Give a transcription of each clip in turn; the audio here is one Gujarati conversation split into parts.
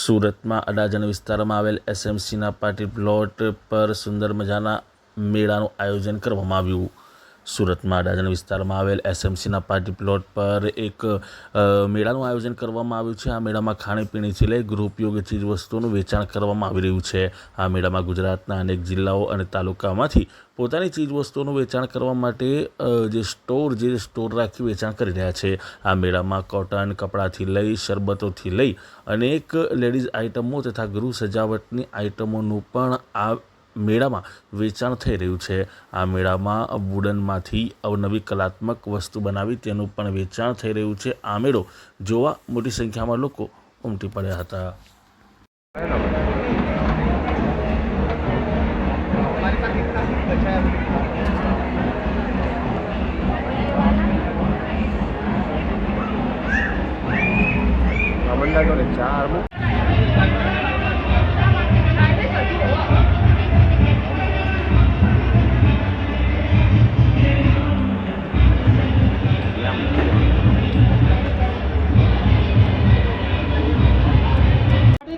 સુરતમાં અડાજણ વિસ્તારમાં આવેલ એસએમસીના પાર્ટી પ્લોટ પર સુંદર મજાના મેળાનું આયોજન કરવામાં આવ્યું। સુરતમાં અડાજણ વિસ્તારમાં આવેલ એસએમસીના પાર્ટી પ્લોટ પર એક મેળાનું આયોજન કરવામાં આવ્યું છે। આ મેળામાં ખાણીપીણીથી લઈ ગૃહોપયોગી ચીજવસ્તુઓનું વેચાણ કરવામાં આવી રહ્યું છે। આ મેળામાં ગુજરાતના અનેક જિલ્લાઓ અને તાલુકામાંથી પોતાની ચીજવસ્તુઓનું વેચાણ કરવા માટે જે સ્ટોર રાખી વેચાણ કરી રહ્યા છે। આ મેળામાં કોટન કપડાથી લઈ શરબતોથી લઈ અનેક લેડીઝ આઇટમો તથા ગૃહ સજાવટની આઇટમોનું પણ આ મેળામાં વેચાણ થઈ રહ્યું છે। આ મેળામાં વુડનમાંથી અવનવી કલાત્મક વસ્તુ બનાવી તેનું પણ વેચાણ થઈ રહ્યું છે। આ મેળો જોવા મોટી સંખ્યામાં લોકો ઉમટી પડ્યા હતા।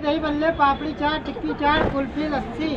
दही बल्ले पापड़ी चाट टिक्की चाट कुल्फी लस्सी